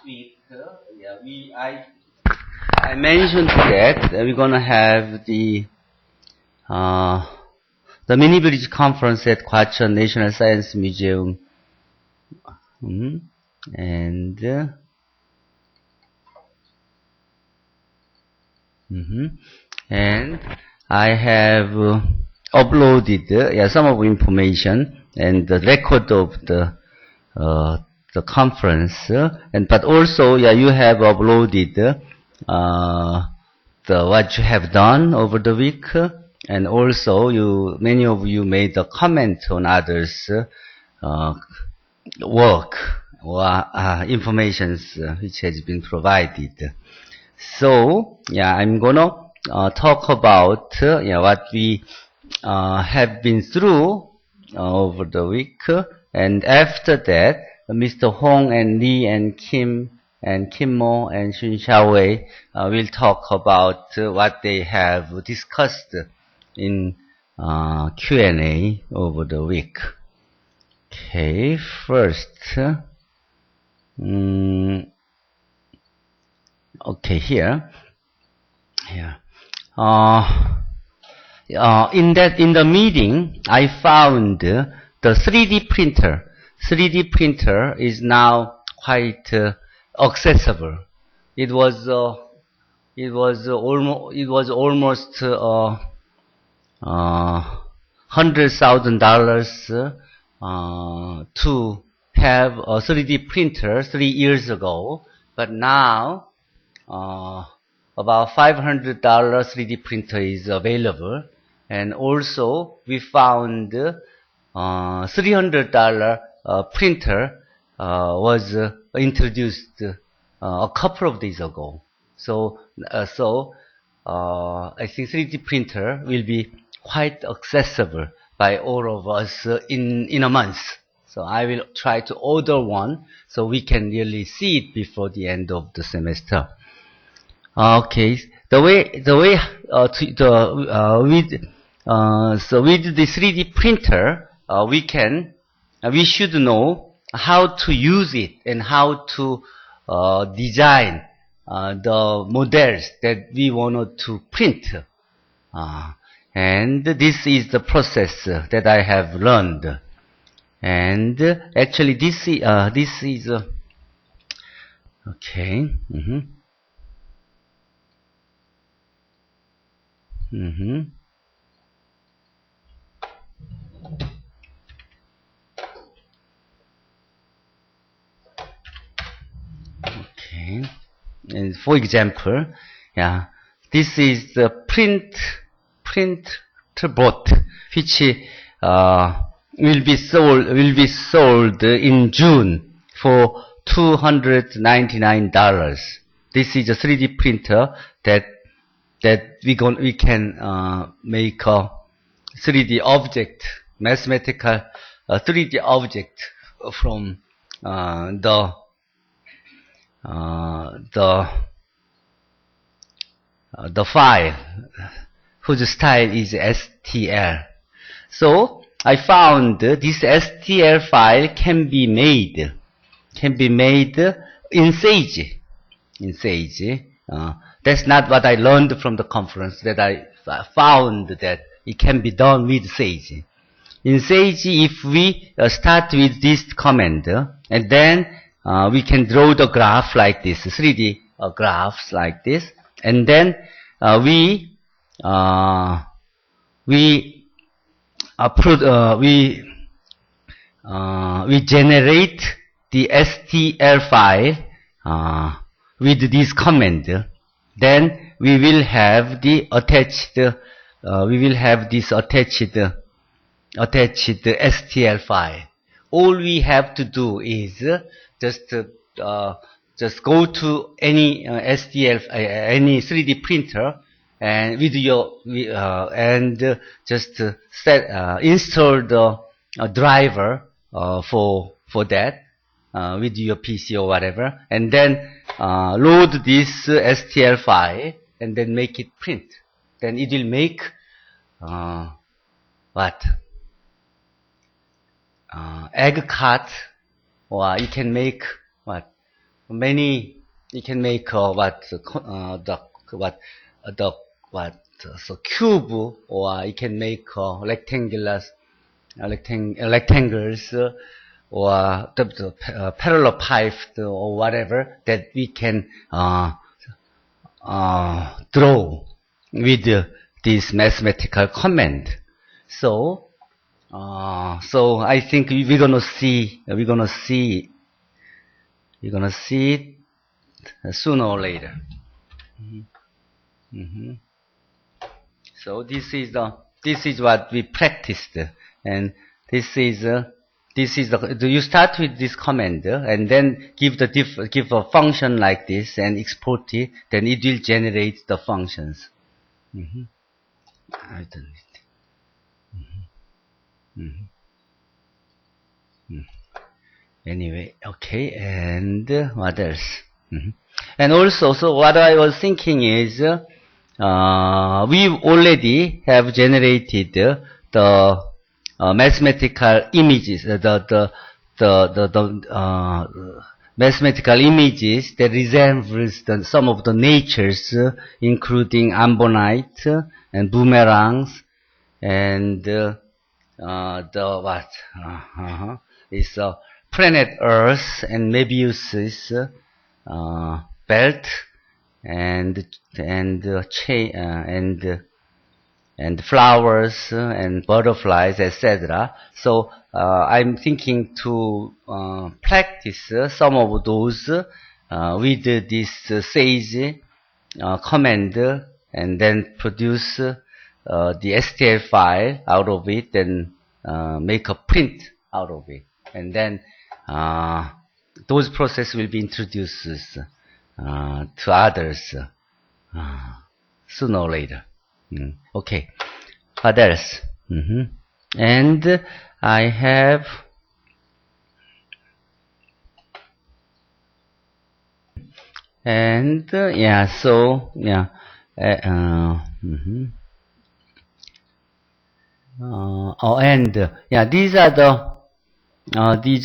week, I mentioned that we're gonna have the Mini Bridge Conference at Gwacheon National Science Museum, and I have uploaded some of information and the record of the conference, but also you have uploaded what you have done over the week, and also many of you made a comment on others' work or informations which has been provided. So I'm gonna talk about what we have been through over the week, and after that Mr. Hong and Lee and Kim and Kim Mo and Shun Xiaowei will talk about what they have discussed in Q&A over the week. Okay, first, okay, here. In the meeting, I found the 3D printer. 3D printer is now quite accessible. It was almost $100,000 to have a 3D printer 3 years ago, but now about $500 3D printer is available, and also we found $300 printer was introduced a couple of days ago. So I think 3D printer will be quite accessible by all of us in a month. So I will try to order one so we can really see it before the end of the semester. Okay, so with the 3D printer, we should know how to use it and how to design the models that we wanted to print. And this is the process that I have learned. And actually this is okay. Okay, and for example, this is the print bot, which will be sold in June for $299. This is a 3D printer that we can make a 3D object, mathematical 3D object from the file whose style is STL. So I found this STL file can be made in Sage. That's not what I learned from the conference, that I found that it can be done with Sage. In Sage, if we start with this command, and then we can draw the graph like this, 3D graphs like this, and then we generate the STL file with this command. Then we will have the attached STL file. All we have to do is just go to any any 3D printer and just install the driver for that with your PC or whatever, and then load this STL file and then make it print. Then it will make egg cut, or you can make many, you can make so cube, or you can make rectangles, or the parallel pipe or whatever that we can draw with this mathematical command. So I think we're gonna see it sooner or later. So this is what we practiced, and you start with this command and then give a function like this and export it, then it will generate the functions. I don't need Anyway, okay, and what else? And also, so what I was thinking is, we already have generated the mathematical images, mathematical images that resembles some of the natures, including ambonite and boomerangs, and it's planet Earth and Möbius's belt and flowers and butterflies, etc. So I'm thinking to practice some of those with this sage command, and then produce the STL file out of it, and make a print out of it, and then those processes will be introduced to others sooner or later. Okay, what else? And I have and these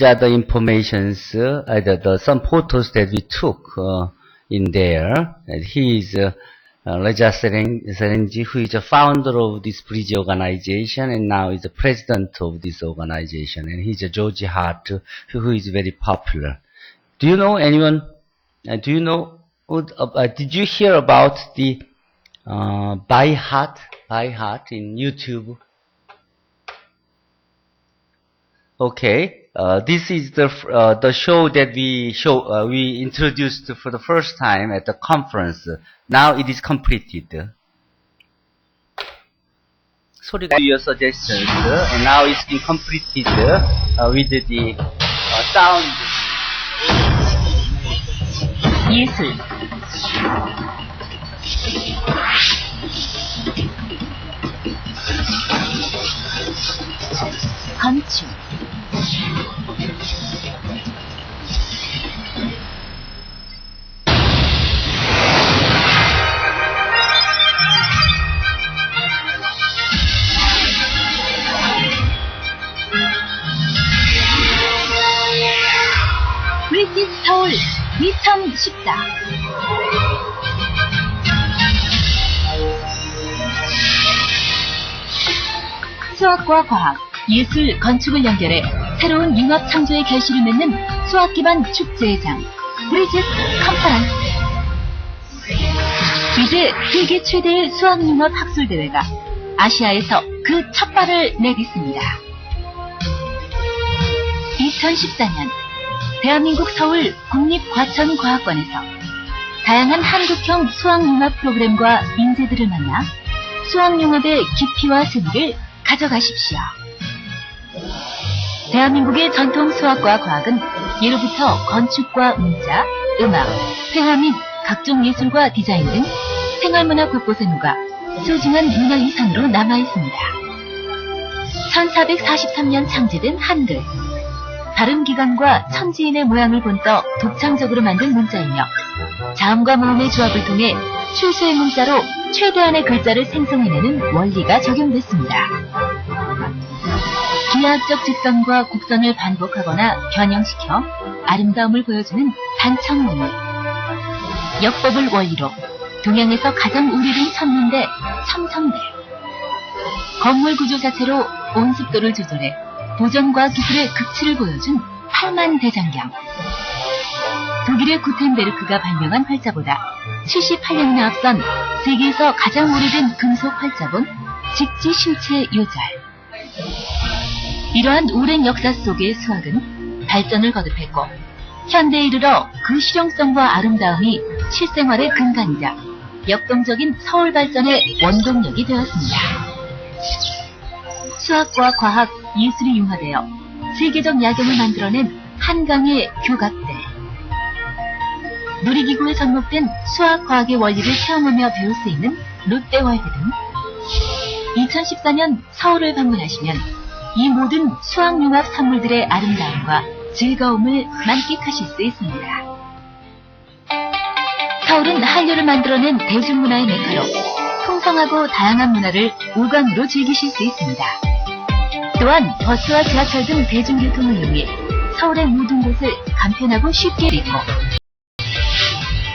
are the informations, some photos that we took in there. And he is Reza Serenji, who is the founder of this bridge organization, and now is the president of this organization. And he's a George Hart, who is very popular. Do you know anyone? Did you hear about the By Heart in YouTube? Okay, this is the show that we introduced for the first time at the conference. Now it is completed. Sorry, your suggestions, and now it's been completed with the sound. 예술. 건축. 브리짓 서울 2014. 수학과 과학, 예술, 건축을 연결해 새로운 융합 창조의 결실을 맺는 수학 기반 축제의 장, 브리짓 컨퍼런스. 이제 세계 최대의 수학 융합 학술 대회가 아시아에서 그 첫 발을 내딛습니다. 2014년 대한민국 서울 국립과천과학관에서 다양한 한국형 수학융합 프로그램과 인재들을 만나 수학융합의 깊이와 재미를 가져가십시오. 대한민국의 전통 수학과 과학은 예로부터 건축과 문자, 음악, 회화 및 각종 예술과 디자인 등 생활문화 곳곳에 녹아 소중한 문화유산으로 남아있습니다. 1443년 창제된 한글, 발음기관과 천지인의 모양을 본떠 독창적으로 만든 문자이며 자음과 모음의 조합을 통해 최소의 문자로 최대한의 글자를 생성해내는 원리가 적용됐습니다. 기하학적 직선과 곡선을 반복하거나 변형시켜 아름다움을 보여주는 단청문. 역법을 원리로 동양에서 가장 오래된 천문대 첨성대. 건물 구조 자체로 온습도를 조절해 보존과학 기술의 극치를 보여준 8만 대장경. 독일의 구텐베르크가 발명한 활자보다 78년이나 앞선 세계에서 가장 오래된 금속 활자본 직지 신체 요절. 이러한 오랜 역사 속의 수학은 발전을 거듭했고 현대에 이르러 그 실용성과 아름다움이 실생활의 근간이자 역동적인 서울 발전의 원동력이 되었습니다. 수학과 과학, 예술이 융화되어 세계적 야경을 만들어낸 한강의 교각대. 놀이기구에 접목된 수학, 과학의 원리를 체험하며 배울 수 있는 롯데월드 등 2014년 서울을 방문하시면 이 모든 수학융합 산물들의 아름다움과 즐거움을 만끽하실 수 있습니다. 서울은 한류를 만들어낸 대중문화의 메카로 풍성하고 다양한 문화를 오감으로 즐기실 수 있습니다. 또한 버스와 지하철 등 대중교통을 이용해 서울의 모든 곳을 간편하고 쉽게 이고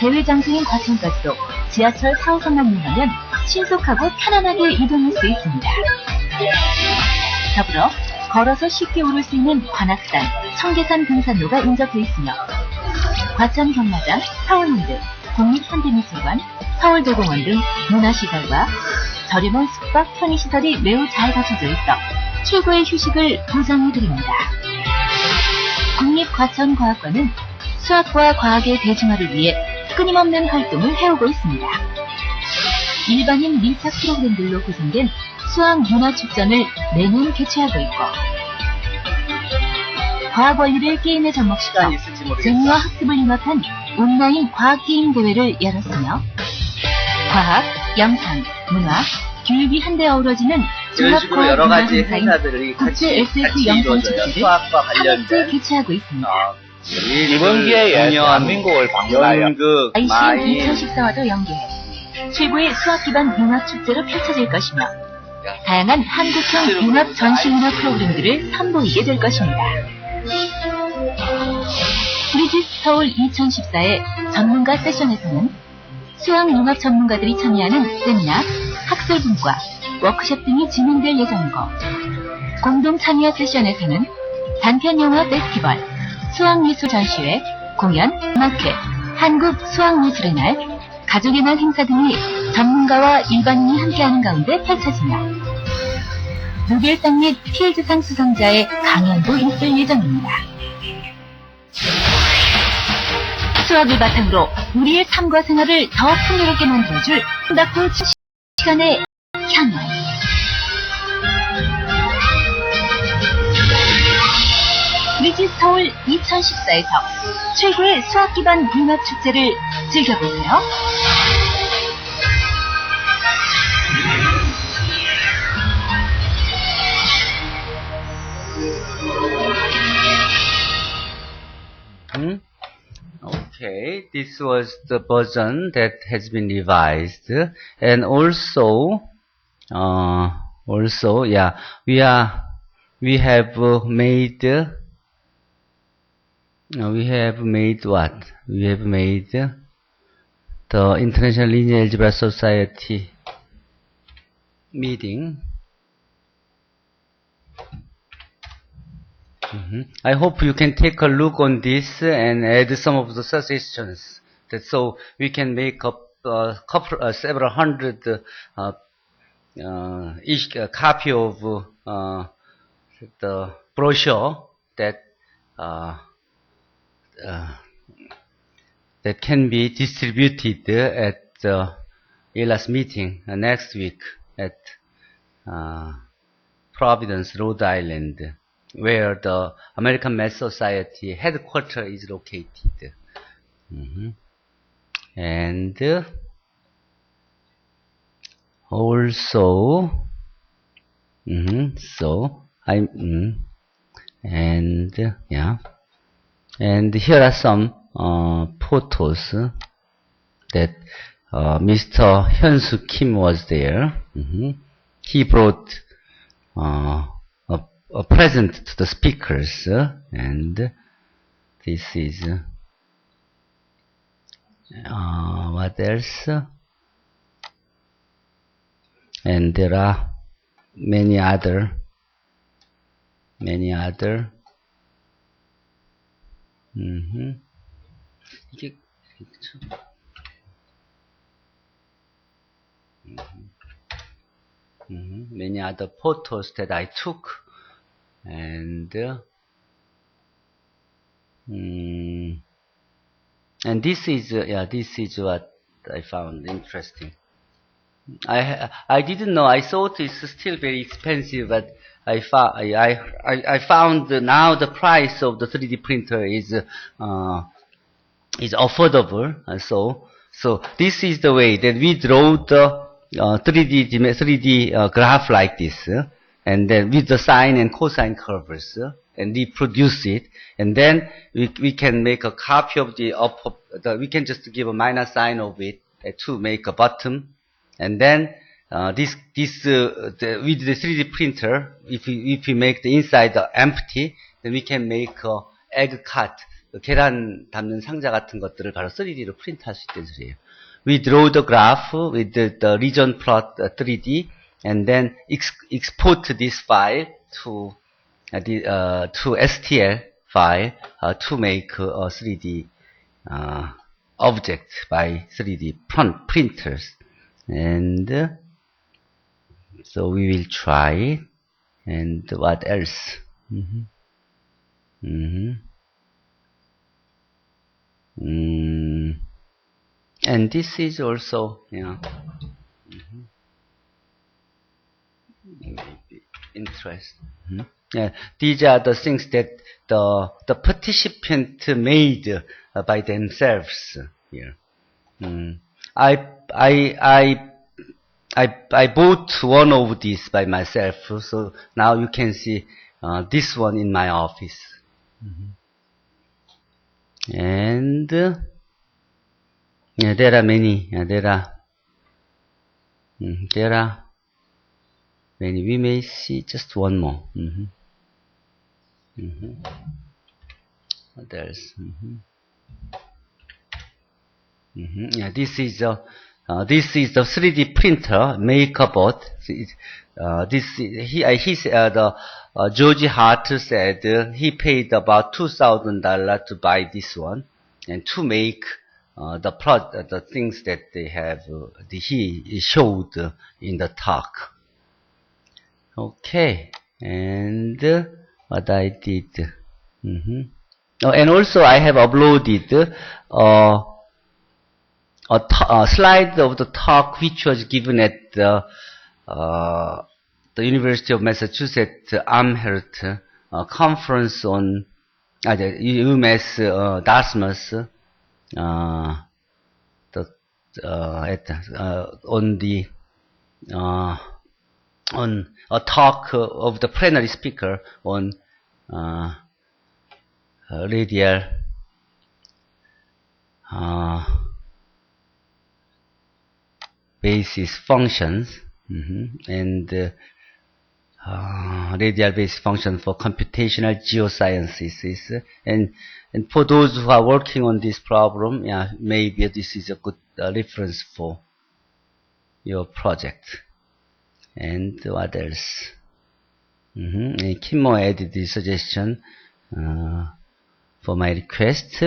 대회 장소인 과천까지도 지하철 4호선만 이용하면 신속하고 편안하게 이동할 수 있습니다. 더불어 걸어서 쉽게 오를 수 있는 관악산, 청계산 등산로가 인접해 있으며 과천 경마장, 서울랜드, 국립현대미술관, 서울대공원 등 문화시설과 저렴한 숙박, 편의시설이 매우 잘 갖춰져 있어 최고의 휴식을 보장해드립니다. 국립과천과학관은 수학과 과학의 대중화를 위해 끊임없는 활동을 해오고 있습니다. 일반인 밀착 프로그램들로 구성된 수학문화축전을 매년 개최하고 있고 과학 원리를 게임에 접목시켜 재미와 학습을 융합한 온라인 과학게임 대회를 열었으며 과학, 영상, 문화, 교육이 한데 어우러지는 이런 식으로 여러 가지 행사인 행사들이 국제 SF 영상축제를 수학과 3회째 관련된 개최하고 있습니다. 이번 기회에 대한민국을 방문하여 연극, ICN 마인, 2014와도 연계해 최고의 수학 기반 융합 축제로 펼쳐질 것이며 다양한 한국형 융합 전시문화 프로그램들을 선보이게 될 것입니다. 브리지스 서울 2014의 전문가 세션에서는 수학 융합 전문가들이 참여하는 세미나, 학술 분과, 워크숍 등이 진행될 예정이고 공동 참여 세션에서는 단편 영화 페스티벌, 수학미술 전시회, 공연, 마켓, 한국 수학미술의 날, 가족의 날 행사 등이 전문가와 일반인이 함께하는 가운데 펼쳐지며 노벨상 및 필즈상 수상자의 강연도 있을 예정입니다. 수학을 바탕으로 우리의 삶과 생활을 더 풍요롭게 만들어줄 닥터 시간의 향연. 브리지스 서울 2014에서 최고의 수학 기반 융합 축제를 즐겨보세요. Okay, this was the version that has been revised, and also, yeah, we have made what? We have made the International Linear Algebra Society meeting. I hope you can take a look on this and add some of the suggestions, so we can make up several hundred each copy of the brochure that can be distributed at the ELAS meeting next week at Providence, Rhode Island, where the American Math Society headquarters is located. And also, and here are some photos that Mr. Hyun-soo Kim was there. He brought a present to the speakers, and this is What else? And there are many other. 이게 many other photos that I took, and this is what I found interesting. I didn't know. I thought it's still very expensive, but I found now the price of the 3D printer is affordable. So this is the way that we draw the 3D graph like this, and then with the sine and cosine curves, and reproduce it, and then we can make a copy of we can just give a minus sign of it to make a bottom, and then with the 3D printer, if we make the inside empty, then we can make a egg cut, 계란 담는 상자 같은 것들을 바로 3D로 프린트할 수 있다는 소리예요. We draw the graph with the region plot 3D, and then export this file to STL file to make a 3D object by 3D printers. And so we will try it. And what else? And this is also, maybe interesting. Yeah, these are the things that the participant made by themselves here. I bought one of these by myself, so now you can see this one in my office. And there are many. There are many. We may see just one more. What else? Yeah, this is the 3D printer MakerBot. George Hart said he paid about $2,000 to buy this one and to make the things that they have he showed in the talk. Okay, and what I did. Oh, and also I have uploaded a slide of the talk which was given at the University of Massachusetts Amherst conference on the UMass Dartmouth on a talk of the plenary speaker on radial basis functions, and radial basis function for computational geosciences. And for those who are working on this problem, yeah, maybe this is a good reference for your project. And what else? And Kimmo added the suggestion for my request,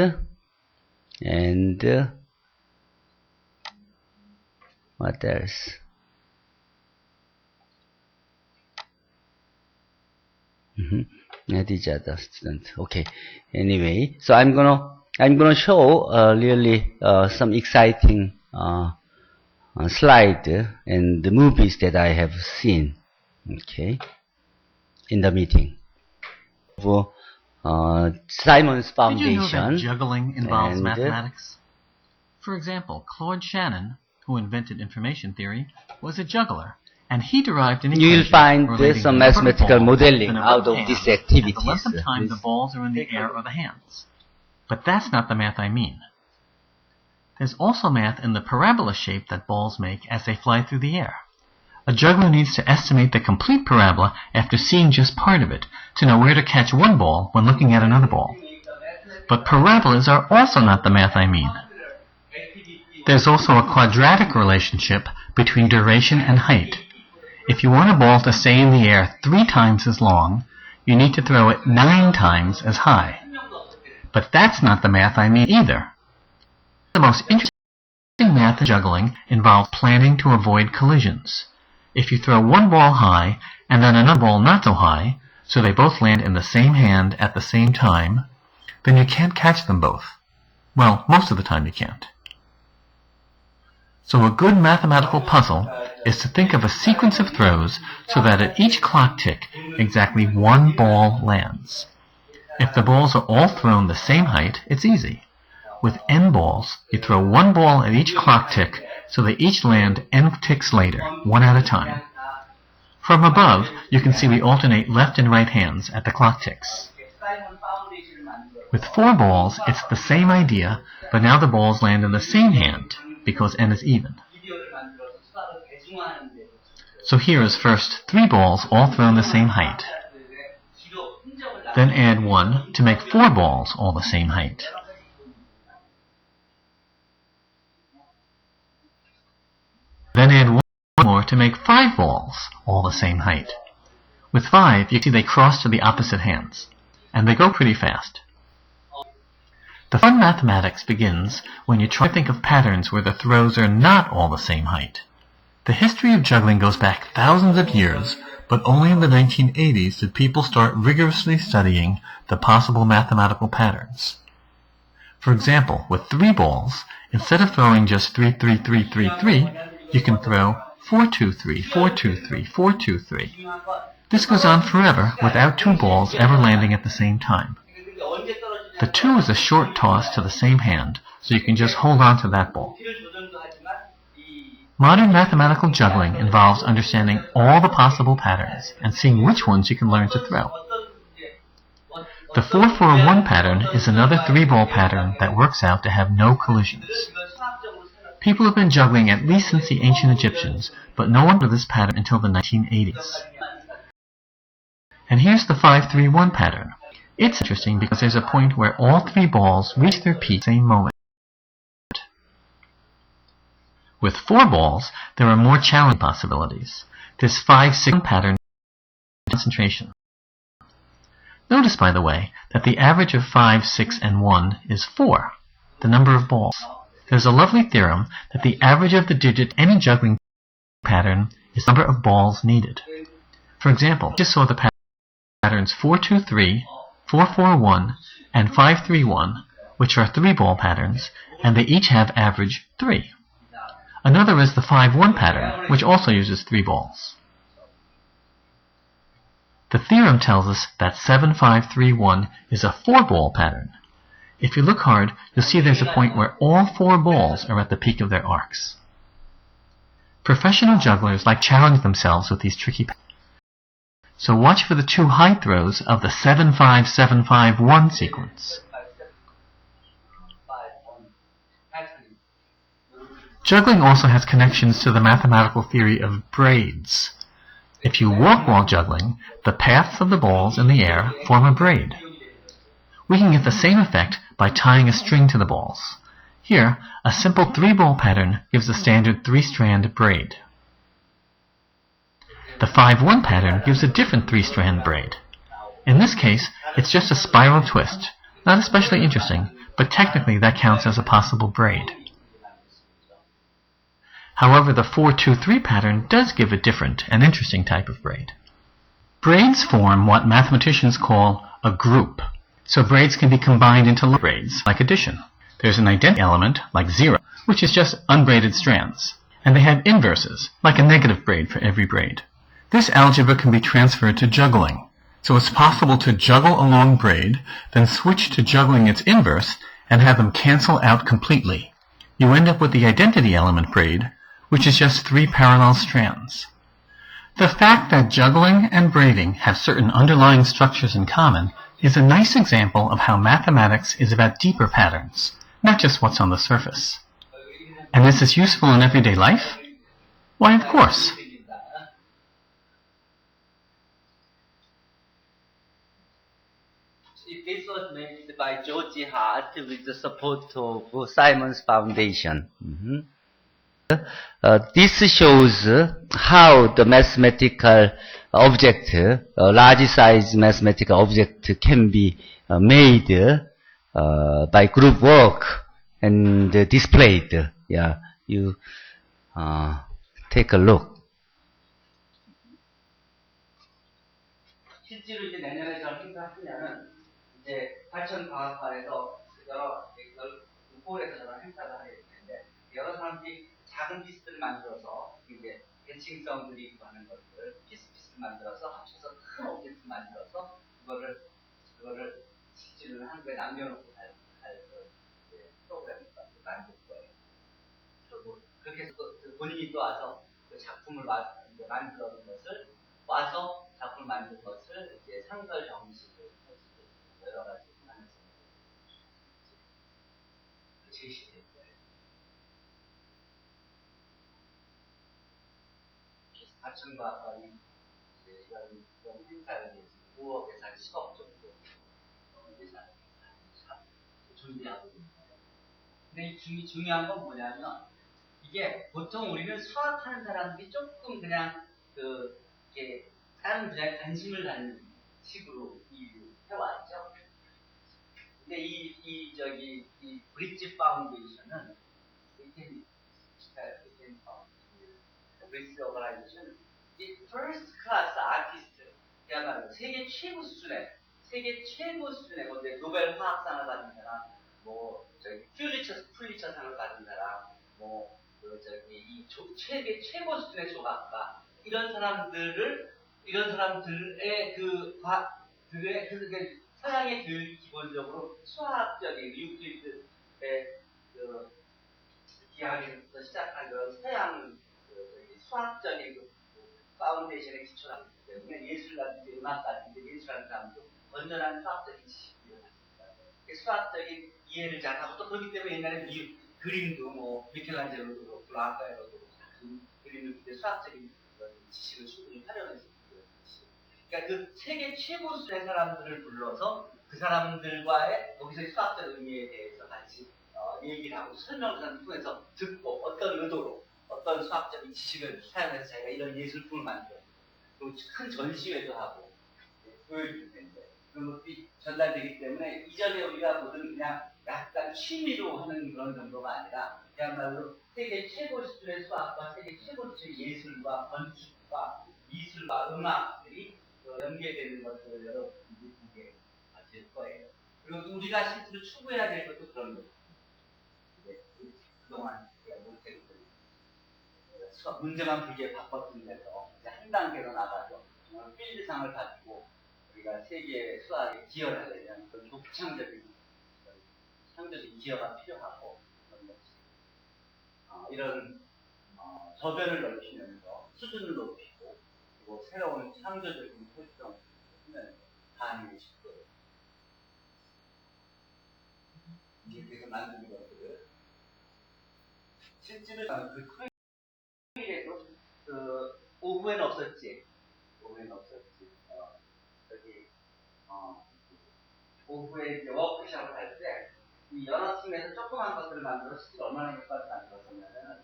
and what else? These are the students. Okay. Anyway, so I'm gonna show really some exciting slide and the movies that I have seen. Okay, in the meeting. For Simon's Foundation. Did you know that juggling involves and, mathematics? For example, Claude Shannon, who invented information theory, was a juggler, and he derived an equation. You will find relating some the number of mathematical balls modeling to the number out of of these hands activities. and the length of time the balls are in the air or the hands. But that's not the math I mean. There's also math in the parabola shape that balls make as they fly through the air. A juggler needs to estimate the complete parabola after seeing just part of it to know where to catch one ball when looking at another ball. But parabolas are also not the math I mean. There's also a quadratic relationship between duration and height. If you want a ball to stay in the air 3 times as long, you need to throw it 9 times as high. But that's not the math I mean either. The most interesting math in juggling involves planning to avoid collisions. If you throw one ball high and then another ball not so high, so they both land in the same hand at the same time, then you can't catch them both. Well, most of the time you can't. So a good mathematical puzzle is to think of a sequence of throws so that at each clock tick, exactly 1 ball lands. If the balls are all thrown the same height, it's easy. With n balls, you throw 1 ball at each clock tick so they each land n ticks later, 1 at a time. From above, you can see we alternate left and right hands at the clock ticks. With 4 balls, it's the same idea, but now the balls land in the same hand, because n is even. So here is first 3 balls all thrown the same height. Then add 1 to make 4 balls all the same height. Then add 1 more to make 5 balls all the same height. With 5, you see they cross to the opposite hands, and they go pretty fast. The fun mathematics begins when you try to think of patterns where the throws are not all the same height. The history of juggling goes back thousands of years, but only in the 1980s did people start rigorously studying the possible mathematical patterns. For example, with 3 balls, instead of throwing just 3, 3, 3, 3, 3, you can throw 4, 2, 3, 4, 2, 3, 4, 2, 3. This goes on forever without 2 balls ever landing at the same time. The 2 is a short toss to the same hand, so you can just hold on to that ball. Modern mathematical juggling involves understanding all the possible patterns and seeing which ones you can learn to throw. The 4-4-1 pattern is another 3-ball pattern that works out to have no collisions. People have been juggling at least since the ancient Egyptians, but no one did this pattern until the 1980s. And here's the 5-3-1 pattern. It's interesting because there's a point where all 3 balls reach their peak at the same moment. With 4 balls, there are more challenging possibilities. This 5-6 pattern is concentration. Notice, by the way, that the average of 5, 6, and 1 is 4, the number of balls. There's a lovely theorem that the average of the digit any juggling pattern is the number of balls needed. For example, we just saw the patterns 4-2-3, 4-4-1, and 5-3-1, which are 3-ball patterns, and they each have average 3. Another is the 5-1 pattern, which also uses 3 balls. The theorem tells us that 7-5-3-1 is a 4-ball pattern. If you look hard, you'll see there's a point where all 4 balls are at the peak of their arcs. Professional jugglers like challenge themselves with these tricky patterns. So watch for the 2 high throws of the 7-5-7-5-1 sequence. Juggling also has connections to the mathematical theory of braids. If you walk while juggling, the paths of the balls in the air form a braid. We can get the same effect by tying a string to the balls. Here, a simple 3-ball pattern gives a standard 3-strand braid. The 5-1 pattern gives a different 3-strand braid. In this case, it's just a spiral twist. Not especially interesting, but technically that counts as a possible braid. However, the 4-2-3 pattern does give a different and interesting type of braid. Braids form what mathematicians call a group. So braids can be combined into braids, like addition. There's an identity element, like 0, which is just unbraided strands. And they have inverses, like a negative braid for every braid. This algebra can be transferred to juggling. So it's possible to juggle a long braid, then switch to juggling its inverse, and have them cancel out completely. You end up with the identity element braid, which is just 3 parallel strands. The fact that juggling and braiding have certain underlying structures in common is a nice example of how mathematics is about deeper patterns, not just what's on the surface. And this is useful in everyday life? Why, of course. This was made by George Hart with the support of Simons Foundation. This shows how the mathematical object, large size mathematical object can be made by group work and displayed. Yeah, you take a look. 실제로 이제 내년에 저 행사하면은 이제 발전과학관에서 여러 홀에서 저런 행사를 하게 되는데 여러 사람들이 작은 피스를 만들어서 이제 대칭성들이 있고 하는 것들을 피스를 만들어서 합쳐서 큰 오브젝트 만들어서 그거를 실질을 한국에 남겨놓고 할 프로그램을 만들 거예요. 그리고 그렇게 해서 본인이 또 와서 그 작품을 만들어놓은 것을 와서 작품을 만든 것을 이제 상설 정식으로 여러 가지 하면서 제시될 거예요. 하천과학관이 이런 행사를 위해서 5억에서 한 10억 정도 예산을 준비하고 있는 거예요. 근데 이 중요한 건 뭐냐면 이게 보통 우리는 수학하는 사람들이 조금 그냥 이렇게 다른 분야에 관심을 갖는 식으로 해왔죠. 근데 이 브릿지 파운데이션은 브릿지 오버라이제이션 이 퍼스트 클래스 아티스트 그야말로 세계 최고 수준의 건데 노벨 화학상을 받은 사람, 퓰리처상을 받은 사람, 이 세계 최고 수준의 조각가 이런 사람들의 서양의 교육이 기본적으로 수학적인 유클리드의 기하에서 시작한 그런 서양 수학적인 파운데이션에 기초하기 때문에 예술가든지 음악가든지 예술하는 사람도 건전한 수학적인 지식이 일어났습니다. 수학적인 이해를 잘하고 또 그렇기 때문에 옛날에 그림도 미켈란젤로도 그렇고 라파엘로도 그림을 그때 수학적인 지식을 충분히 활용했습니다. 그러니까 그 세계 최고 수준의 사람들을 불러서 그 사람들과의 거기서의 수학적 의미에 대해서 같이 얘기를 하고 설명을 통해서 듣고 어떤 의도로 어떤 수학적인 지식을 사용해서 자기가 이런 예술품을 만들었고 그리고 큰 전시회도 하고 보여줄 텐데 그런 것들이 전달되기 때문에 이전에 우리가 보던 그냥 약간 취미로 하는 그런 정도가 아니라 그야말로 세계 최고 수준의 수학과 세계 최고 수준의 예술과 건축과 미술과 음악들이 연계되는 것들을 여러분들이 보게 될 거예요. 그리고 우리가 실제로 추구해야 될 것도 그런 거죠. 그동안 문제만 풀기에 바빴던 데서 한 단계로 나가서 정말 필드상을 가지고 우리가 세계 수학에 기여를 하려면 그런 독창적인 기여가 필요하고 그런 것이 이런 저변을 넓히면서 수준을 높이고 그리고 새로운 창조적인 활동을 하면서 가능해 질 거예요. 이렇게 해서 만든 것들을 실제로 토요일에도 오후에는 없었지. 오후에 이제 워크숍을 할 때 이 여러 팀에서 조그만 것들을 만들어서 실제 얼마나 효과를 만들었었냐면은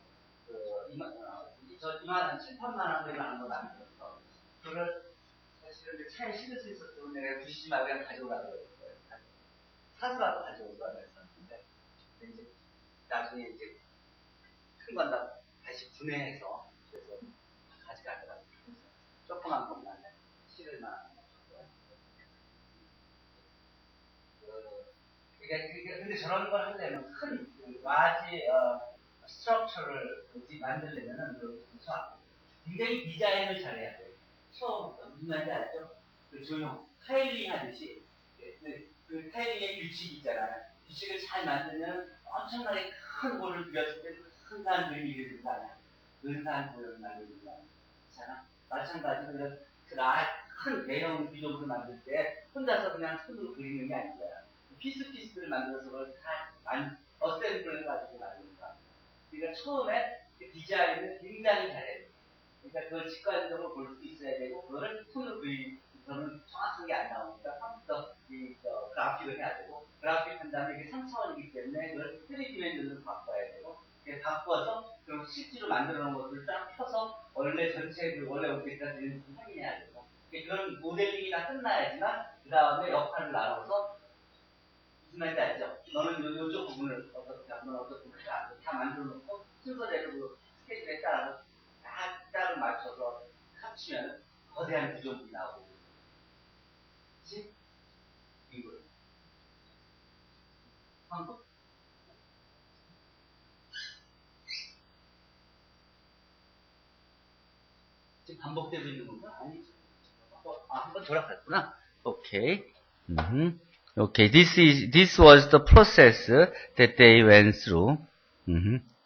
이만한 7, 8만 원짜리 하는 걸 만들어서 그걸 사실은 차에 실을 수 있었던 내가 주시지 말고 그냥 가져오라고 그랬어요. 사서라도 가져오라고 했었는데 이제 나중에 이제 큰 건 다 다시 분해해서 그래서 가져가더라고요. 조그만 것만 실을 만한 근데 저런 걸 하려면 큰 라지 스트럭처를 만들려면은 굉장히 디자인을 잘해야 돼요. 처음부터 무슨 말인지 알죠? 그 조용 타일링 하듯이 그 타일링의 규칙이 있잖아요. 규칙을 잘 만들면 엄청나게 큰 볼을 그렸을 때 큰산 그림이 그려질 거 아니야. 은산 모양을 만들는 거 아니야. 마찬가지로 큰 대형 비적으로 만들 때 혼자서 그냥 손으로 그리는 게 아니라 피스들을 만들어서 그걸 다 어셈블을 가지고 만든다. 그러니까 처음에 그 디자인을 굉장히 잘해야 돼요. 그러니까 그걸 직관적으로 볼 수 있어야 되고 그거를 손으로 그리고는 정확하게 안 나오니까 컴퓨터 그래픽을 해야 되고 그래픽 한 다음에 이게 3차원이기 때문에 그걸 3디멘전으로 바꿔야 되고 이렇게 바꿔서 그럼 실제로 만들어 놓은 것들을 딱 펴서 원래 전체 원래 오브젝트가 되는지 확인해야 되고 그런 모델링이나 끝나야지만 그 다음에 역할을 나눠서 무슨 말인지 알죠? 너는 요쪽 부분을 어떻게 하고 너는 어떤 부분을 다 만들어 놓고 순서대로 스케줄에 따라서 짝을 맞춰서 합치면 거대한 구조물이 나오고 그치? 이거 한국? 지금 반복되고 있는 건가? 아니지. 한번 돌아갔구나. Okay. Okay. This was the process that they went through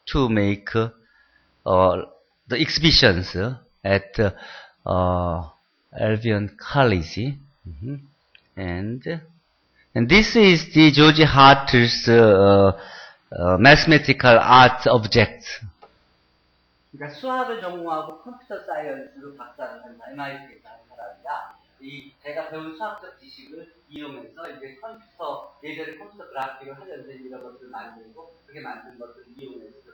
to make the exhibitions at Albion College. And this is the George Hart's mathematical art objects. 그러니까 수학을 전공하고 컴퓨터 사이언스로 박사를 한 MIT에서 한 사람이야. 이 제가 배운 수학적 지식을 이용해서 이제 컴퓨터 예전에 컴퓨터 그래픽을 하려는데 이런 것들을 만들고 그렇게 만든 것들을 이용해서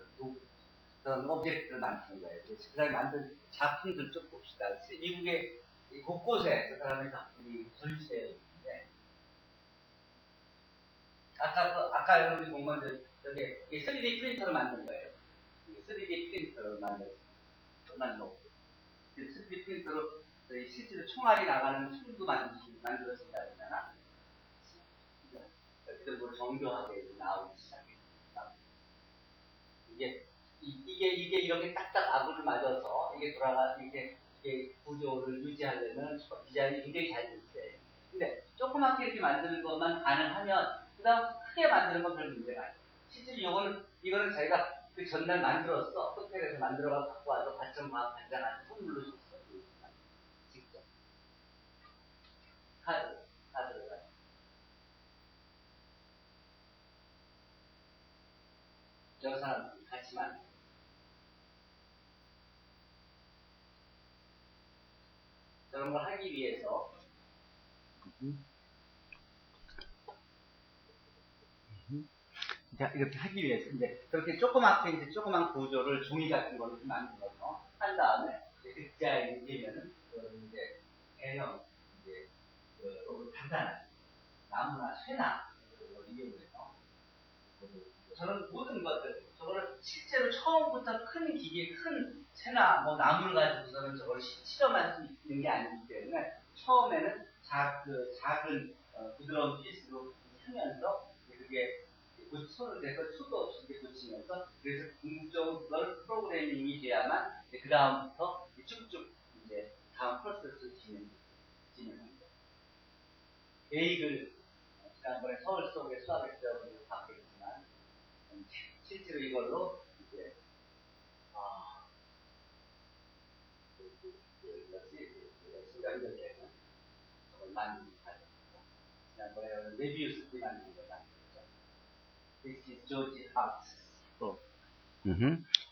그런 오브젝트를 만드는 거예요. 그 사람이 만든 작품들 좀 봅시다. 미국의 곳곳에 그 사람의 작품이 전시되어 있는데 아까 여러분이 본 건 저게 3D 프린터를 만든 거예요. 3D 프린터를 만들었고 3D 프린터로 실제로 총알이 나가는 툴도 만들어진다 그러잖아. 그때부터 정교하게 나오기 시작했다. 이게 이렇게 딱딱 아구를 맞아서 이게 돌아가서 이게 구조를 유지하려면 디자인이 굉장히 잘 됐어요. 근데 조그맣게 이렇게 만드는 것만 가능하면 그다음 크게 만드는 건 별 문제가 아니에요. 실제로 이거는 자기가 그 전날 만들었어. 호텔에서 만들어가 갖고 와서 과천과학 관장한테 선물로 줬어. 직접. 카드를 가지고. 여러 사람 같이만. 저런 걸 하기 위해서 이렇게 하기 위해서 이제 그렇게 조그맣게 조그만 구조를 종이 같은 걸로 만들어서 한 다음에 극자에 되면은 이제 대형 이제 간단한 나무나 쇠나 그걸 이용해서 저는 모든 것들 저거를 실제로 처음부터 큰 기계 큰 쇠나 뭐 나무를 가지고서는 저걸 실험할 수 있는 게 아니기 때문에 처음에는 작은 부드러운 피스로 하면서 그게 손을 대서 수도 없이 붙이면서 그래서 궁극적으로 프로그래밍이 돼야만 그 다음부터 쭉쭉 이제 다음 프로세스를 진행합니다. 계획을 지난번에 서울 속의 수학의 대학원에서 바뀌었지만 실제로 이걸로 이제 이렇게 저걸 만드는 거예요. 지난번에 메비우스들이 만든 거다. This is George Hart.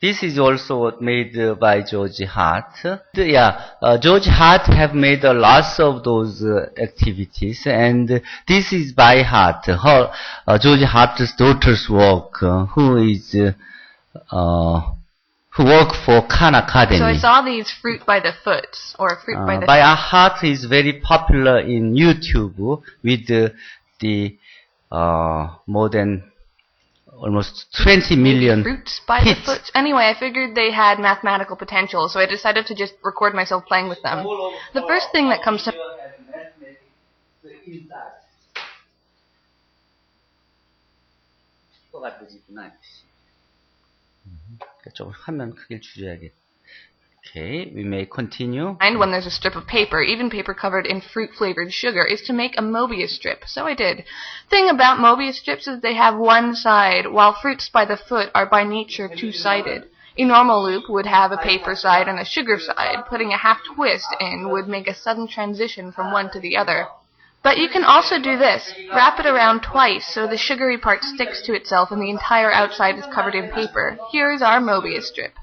This is also made by George Hart. George Hart have made a lot of those activities, and this is by Hart. George Hart's daughter's work, who work for Khan Academy. So I saw these fruit by the foot, or fruit by the by Hart is very popular in YouTube with the more than almost 20 million fruits by hits. the foot. Anyway, I figured they had mathematical potential, so I decided to just record myself playing with them. The first thing that comes to 좀 화면 크기를 줄여야겠다. Okay, we may continue. mind when there's a strip of paper, even paper covered in fruit-flavored sugar, is to make a Mobius strip. So I did. Thing about Mobius strips is they have one side, while fruits by the foot are by nature two-sided. A normal loop would have a paper side and a sugar side. Putting a half twist in would make a sudden transition from one to the other. But you can also do this. Wrap it around twice so the sugary part sticks to itself and the entire outside is covered in paper. Here is our Mobius strip.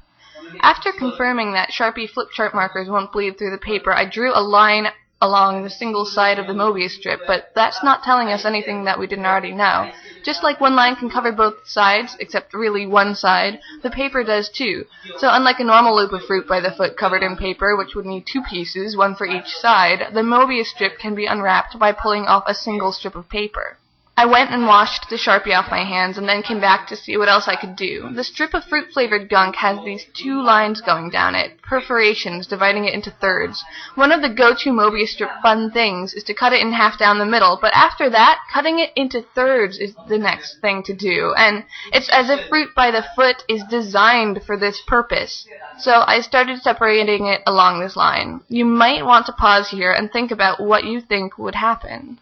After confirming that Sharpie flip chart markers won't bleed through the paper, I drew a line along the single side of the Mobius strip, but that's not telling us anything that we didn't already know. Just like one line can cover both sides, except really one side, the paper does too. So unlike a normal loop of fruit by the foot covered in paper, which would need two pieces, one for each side, the Mobius strip can be unwrapped by pulling off a single strip of paper. I went and washed the Sharpie off my hands and then came back to see what else I could do. The strip of fruit-flavored gunk has these two lines going down it, perforations dividing it into thirds. One of the go-to Mobius strip fun things is to cut it in half down the middle, but after that, cutting it into thirds is the next thing to do, and it's as if Fruit by the Foot is designed for this purpose. So I started separating it along this line. You might want to pause here and think about what you think would happen.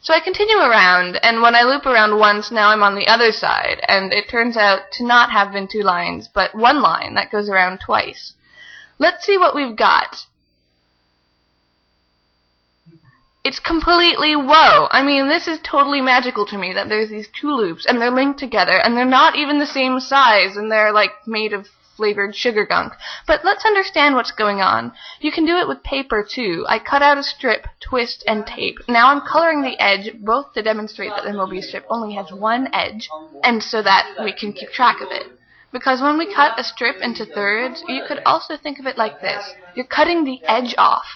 So I continue around, and when I loop around once, now I'm on the other side, and it turns out to not have been two lines, but one line that goes around twice. Let's see what we've got. It's completely whoa! I mean, this is totally magical to me, that there's these two loops, and they're linked together, and they're not even the same size, and they're, like, made of flavored sugar gunk. But let's understand what's going on. You can do it with paper too. I cut out a strip, twist, and tape. Now I'm coloring the edge, both to demonstrate that the Mobius strip only has one edge, and so that we can keep track of it. Because when we cut a strip into thirds, you could also think of it like this. You're cutting the edge off.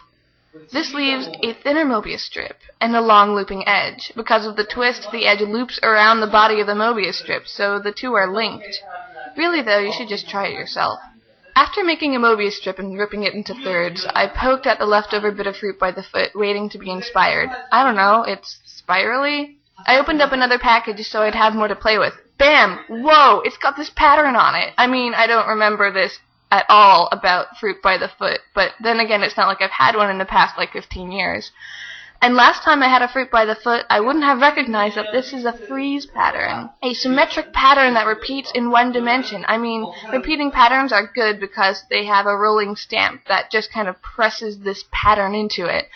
This leaves a thinner Mobius strip and a long looping edge. Because of the twist, the edge loops around the body of the Mobius strip, so the two are linked. Really, though, you should just try it yourself. After making a Mobius strip and ripping it into thirds, I poked at the leftover bit of Fruit by the Foot, waiting to be inspired. I don't know, it's spirally? I opened up another package so I'd have more to play with. Bam! Whoa! It's got this pattern on it! I mean, I don't remember this at all about Fruit by the Foot, but then again, it's not like I've had one in the past, like, 15 years. And last time I had a Fruit by the Foot, I wouldn't have recognized that this is a frieze pattern. A symmetric pattern that repeats in one dimension. I mean, repeating patterns are good because they have a rolling stamp that just kind of presses this pattern into it.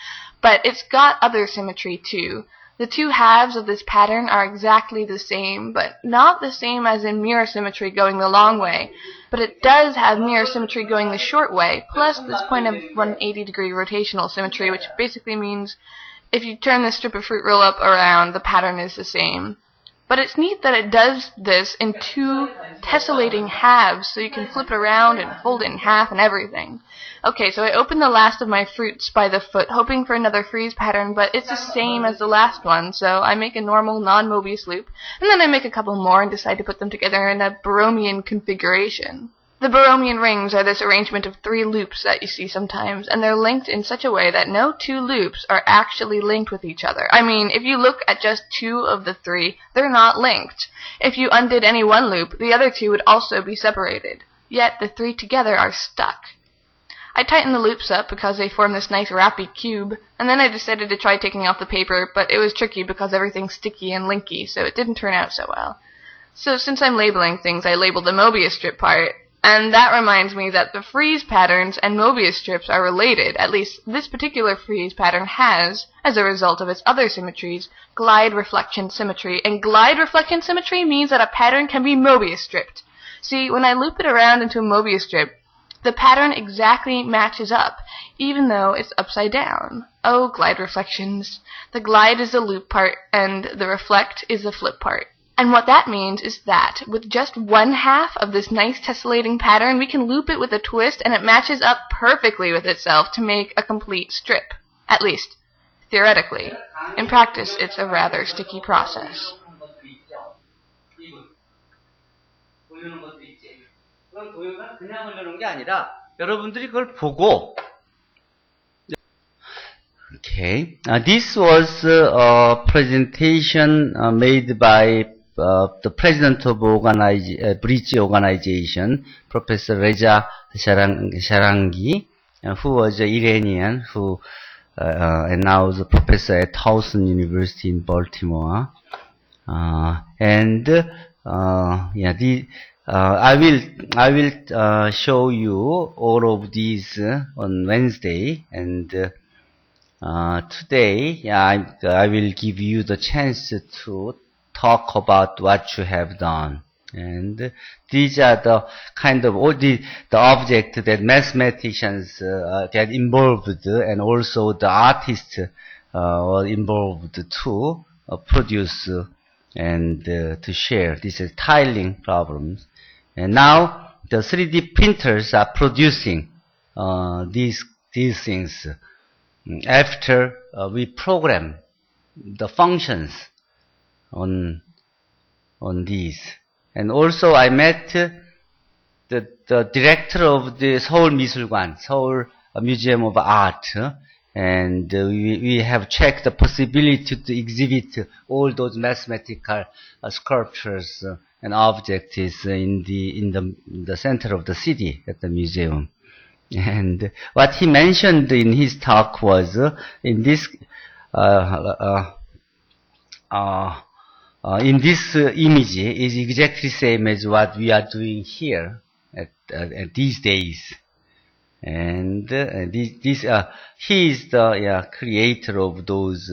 But it's got other symmetry too. The two halves of this pattern are exactly the same, but not the same as in mirror symmetry going the long way. But it does have mirror symmetry going the short way, plus this point of 180-degree rotational symmetry, which basically means if you turn this strip of fruit roll up around, the pattern is the same. But it's neat that it does this in two tessellating halves, so you can flip it around and fold it in half and everything. Okay, so I opened the last of my Fruits by the Foot, hoping for another frieze pattern, but it's the same as the last one, so I make a normal non-Mobius loop, and then I make a couple more and decide to put them together in a Borromean configuration. The Borromean rings are this arrangement of 3 loops that you see sometimes, and they're linked in such a way that no 2 loops are actually linked with each other. I mean, if you look at just 2 of the 3, they're not linked. If you undid any one loop, the other 2 would also be separated. Yet the 3 together are stuck. I tightened the loops up because they form this nice wrappy cube, and then I decided to try taking off the paper, but it was tricky because everything's sticky and linky, so it didn't turn out so well. So since I'm labeling things, I labeled the Mobius strip part. And that reminds me that the frieze patterns and Mobius strips are related. At least this particular frieze pattern has, as a result of its other symmetries, glide reflection symmetry. And glide reflection symmetry means that a pattern can be Mobius stripped. See, when I loop it around into a Mobius strip, the pattern exactly matches up, even though it's upside down. Oh, glide reflections. The glide is the loop part, and the reflect is the flip part. And what that means is that, with just one half of this nice tessellating pattern, we can loop it with a twist and it matches up perfectly with itself to make a complete strip. At least, theoretically. In practice, it's a rather sticky process. 그냥 올려놓은 게 아니라 여러분들이 그걸 보고. Okay, this was a presentation made by the president of Bridge Organization, Professor Reza Sharangi, who was an Iranian, who and now is a professor at Towson University in Baltimore. I will show you all of these on Wednesday, and today, I will give you the chance to talk about what you have done. And these are the kind of all the object that mathematicians get involved, and also the artists were involved to produce and to share. This is tiling problems. And now the 3D printers are producing these things after we program the functions on these. And also I met the director of the Seoul 미술관, Seoul Museum of Art, and we have checked the possibility to exhibit all those mathematical sculptures and objects in the center of the city at the museum. And what he mentioned in his talk was in this image is exactly same as what we are doing here at these days. And he is the creator of those